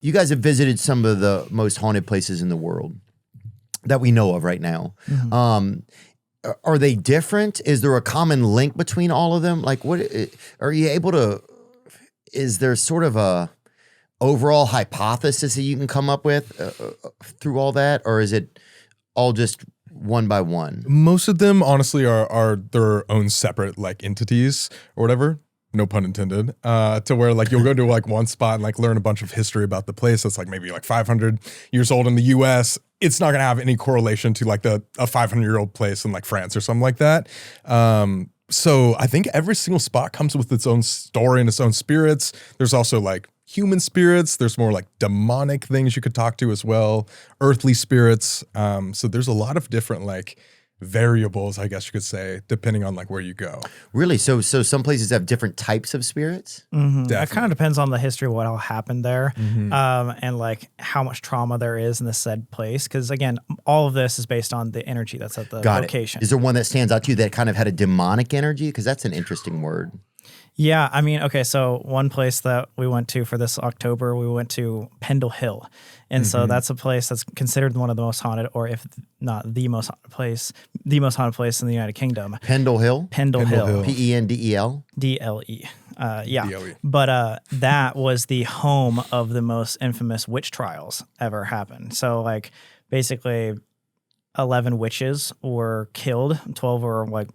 You guys have visited some of the most haunted places in the world that we know of right now. Are they different? Is there a common link between all of them? Like, what are you able to? Is there sort of a overall hypothesis that you can come up with through all that, or is it all just one by one? Most of them, honestly, are their own separate like entities or whatever. No pun intended. To where like you'll go to like one spot and like learn a bunch of history about the place that's like maybe like 500 years old in the U.S. It's not gonna have any correlation to like a 500-year-old place in like France or something like that. So I think every single spot comes with its own story and its own spirits. There's also like human spirits. There's more like demonic things you could talk to as well. Earthly spirits. So there's a lot of different like variables, I guess you could say, depending on like where you go. Really? So some places have different types of spirits? That kind of depends on the history of what all happened there, and like how much trauma there is in the said place. Because again, all of this is based on the energy that's at the location. Is there one that stands out to you that kind of had a demonic energy? Because that's an interesting word. Yeah, I mean, okay, so one place that we went to for this October, we went to Pendle Hill. And so that's a place that's considered one of the most haunted, or if not the most haunted place in the United Kingdom. Pendle Hill? Pendle Hill. Pendel? DLE. Yeah. DLE. But that was the home of the most infamous witch trials ever happened. So like basically 11 witches were killed, 12 were like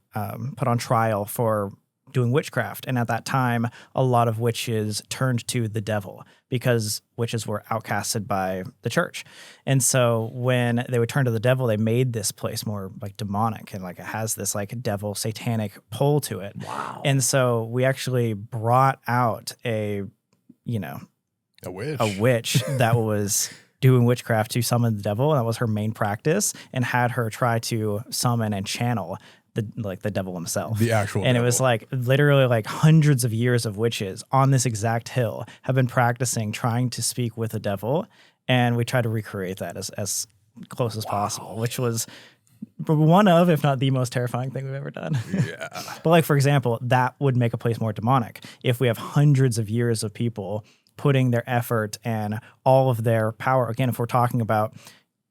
put on trial for doing witchcraft. And at that time, a lot of witches turned to the devil because witches were outcasted by the church. And so when they would turn to the devil, they made this place more like demonic, and like it has this like devil satanic pull to it. Wow. And so we actually brought out a witch that was doing witchcraft to summon the devil. And that was her main practice, and had her try to summon and channel the devil himself. The actual And devil. it was like literally like hundreds of years of witches on this exact hill have been practicing trying to speak with the devil. And we tried to recreate that as close as possible, which was one of, if not the most terrifying thing we've ever done. Yeah. But like, for example, that would make a place more demonic. If we have hundreds of years of people putting their effort and all of their power, again, if we're talking about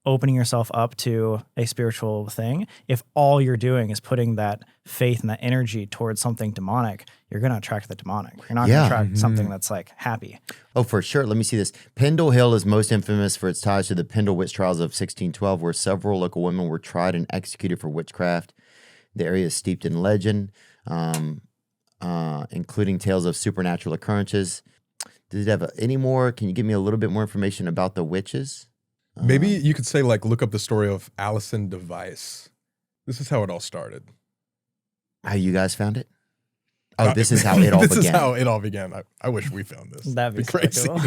opening yourself up to a spiritual thing, if all you're doing is putting that faith and that energy towards something demonic, you're going to attract the demonic. You're not going to attract something that's like happy. Oh, for sure. Let me see this. Pendle Hill is most infamous for its ties to the Pendle witch trials of 1612, where several local women were tried and executed for witchcraft. The area is steeped in legend, including tales of supernatural occurrences. Does it have any more? Can you give me a little bit more information about the witches? Maybe you could say, like, look up the story of Allison Device. This is how it all started. How you guys found it? Oh, this is how it all began. This is how it all began. I wish we found this. That'd be crazy. cool.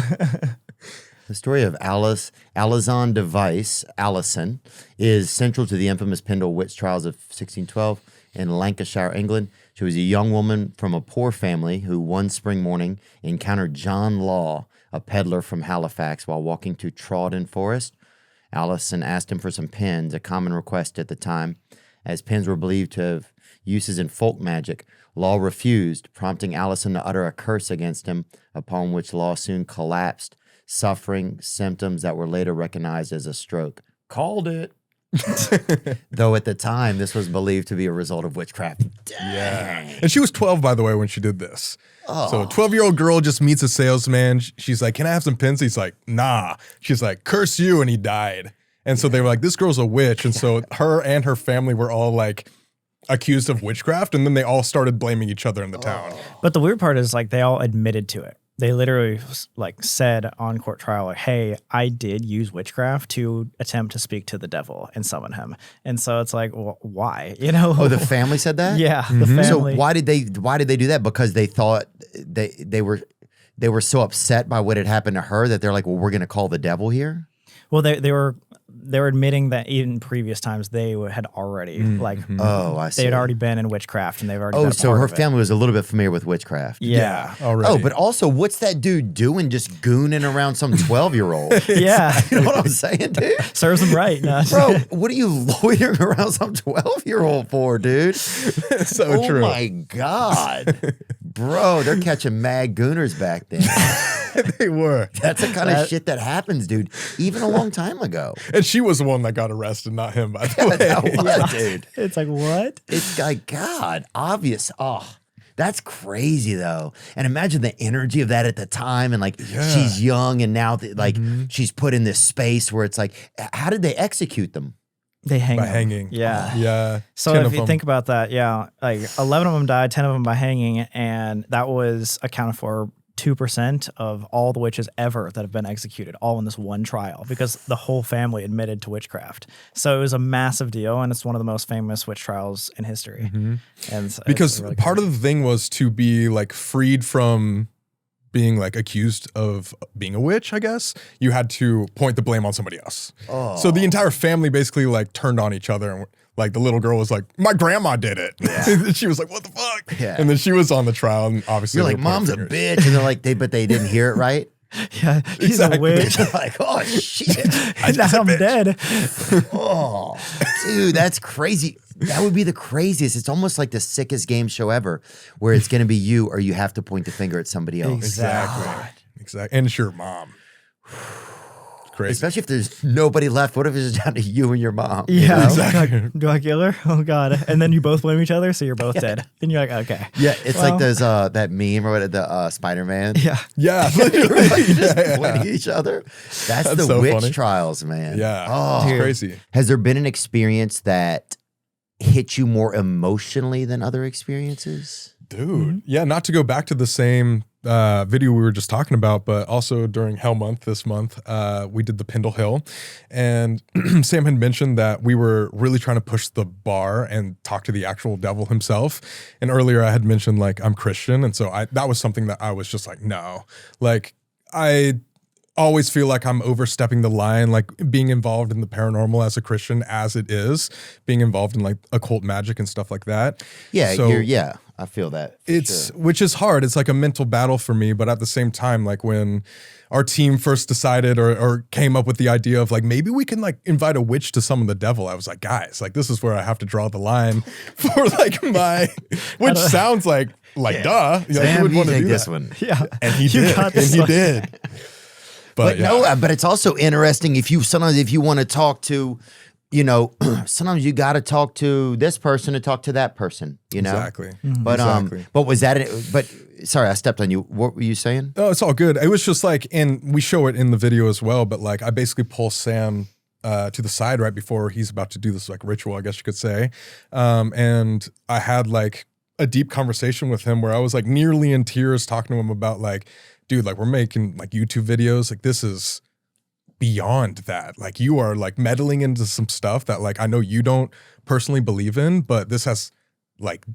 The story of Allison Device, Allison, is central to the infamous Pendle witch trials of 1612 in Lancashire, England. She was a young woman from a poor family who one spring morning encountered John Law, a peddler from Halifax, while walking to Trawden Forest. Allison asked him for some pins, a common request at the time, as pins were believed to have uses in folk magic. Law refused, prompting Allison to utter a curse against him, upon which Law soon collapsed, suffering symptoms that were later recognized as a stroke. Called it. Though at the time, this was believed to be a result of witchcraft. Dang. Yeah. And she was 12, by the way, when she did this. Oh. So a 12-year-old girl just meets a salesman. She's like, can I have some pins? He's like, nah. She's like, curse you. And he died. And so they were like, this girl's a witch. And so her and her family were all like accused of witchcraft. And then they all started blaming each other in the town. But the weird part is like they all admitted to it. They literally like said on court trial, like, hey, I did use witchcraft to attempt to speak to the devil and summon him. And so it's like, well, why? You know? Oh, the family said that? Yeah, the family. So why did they do that? Because they thought they were so upset by what had happened to her that they're like, well, we're going to call the devil here? Well, they were admitting that in previous times they had already I see. they had already been in witchcraft and they've already. Oh, so her family was a little bit familiar with witchcraft. Yeah. Already. Oh, but also, what's that dude doing just gooning around some 12-year-old? Yeah. You know what I'm saying, dude? Serves them right. No. Bro, what are you loitering around some 12-year-old for, dude? So true. Oh my God. Bro, they're catching mad gooners back then. They were. That's the kind of shit that happens, dude. Even a long time ago. And she was the one that got arrested, not him, by the way. That was, dude. It's like, what? It's like, God, obvious. Oh, that's crazy though. And imagine the energy of that at the time. And like, she's young and now she's put in this space where it's like, how did they execute them? They hang By them. hanging. Yeah. Yeah. So 10 if of you them. think about that, like 11 of them died, 10 of them by hanging, and that was accounted for 2% of all the witches ever that have been executed, all in this one trial, because the whole family admitted to witchcraft. So it was a massive deal, and it's one of the most famous witch trials in history. And because part of the thing was to be like freed from being like accused of being a witch, I guess. You had to point the blame on somebody else. Oh. So the entire family basically like turned on each other, and like the little girl was like, my grandma did it. Yeah. She was like, what the fuck? Yeah. And then she was on the trial, and obviously You're they like, were pointing mom's a fingers. bitch. And they're like, but they didn't hear it right. Yeah, she's Exactly. a witch. They're like, oh shit. Now I'm dead. Oh, dude, that's crazy. That would be the craziest. It's almost like the sickest game show ever, where it's going to be you or you have to point the finger at somebody else. Exactly. Exactly. And it's your mom. Crazy. Especially if there's nobody left. What if it's just down to you and your mom? you Yeah, know? Exactly. Like, do I kill her? Oh god! And then you both blame each other, so you're both dead. And you're like, okay, Yeah, it's Well- like those that meme or what the Spider-Man. yeah. Yeah. Everybody just Yeah. pointing at each other. That's the so witch funny. trials, man. Yeah. Oh, It's Dude. crazy. has there been an experience that hit you more emotionally than other experiences? Dude. Yeah, not to go back to the same video we were just talking about, but also during Hell Month this month, we did the Pendle Hill. And Sam had mentioned that we were really trying to push the bar and talk to the actual devil himself. And earlier I had mentioned like I'm Christian. And so that was something that I was just like, no. Like I always feel like I'm overstepping the line, like being involved in the paranormal as a Christian as it is, being involved in like occult magic and stuff like that. Yeah, So- I feel that. for It's sure. which is hard. It's like a mental battle for me, but at the same time, like when our team first decided or came up with the idea of like maybe we can like invite a witch to summon the devil, I was like, guys, like this is where I have to draw the line for like my, which sounds like duh, like, Sam, who would you want to take do this that? one. Yeah. And he You did, got and this he one. did. But yeah. no, but it's also interesting if you want to talk to, sometimes you got to talk to this person to talk to that person, Exactly. But Exactly. but was that? But sorry, I stepped on you. What were you saying? No, it's all good. It was just like, and we show it in the video as well, but like I basically pull Sam to the side right before he's about to do this like ritual, I guess you could say. And I had like a deep conversation with him where I was like nearly in tears talking to him about like, dude, like we're making like YouTube videos. Like this is beyond that. Like you are like meddling into some stuff that like I know you don't personally believe in, but this has like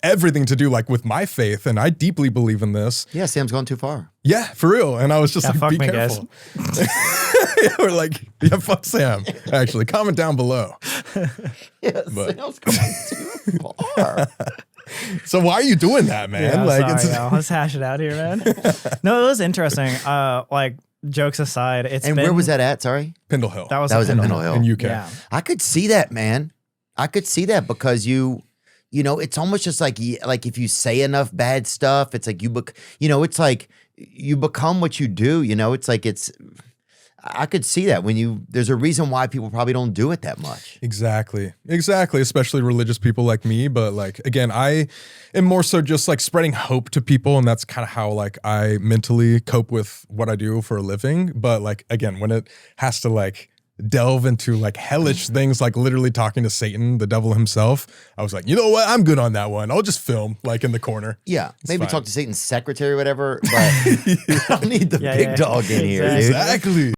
everything to do like with my faith, and I deeply believe in this. Yeah, Sam's gone too far. Yeah, for real. And I was just Yeah, like, fuck be me, careful. We're like, yeah, fuck Sam. Actually, comment down below. Yeah, But- Sam's gone too far. So why are you doing that, man? Yeah, like, sorry, y'all. Let's hash it out here, man. No, it was interesting. Like jokes aside, And where was that at? Sorry, Pendle Hill. That was that was in Pendle Pendle Hill. in UK. Yeah. I could see that, man. I could see that because it's almost just like if you say enough bad stuff, it's like it's like you become what you do. It's like I could see that there's a reason why people probably don't do it that much. Exactly. Especially religious people like me. But like, again, I am more so just like spreading hope to people. And that's kind of how like I mentally cope with what I do for a living. But like, again, when it has to like delve into like hellish things, like literally talking to Satan, the devil himself, I was like, you know what? I'm good on that one. I'll just film like in the corner. Yeah, maybe fine. talk to Satan's secretary or whatever, but I don't need the Yeah, big yeah. dog in here, dude. Exactly. Exactly.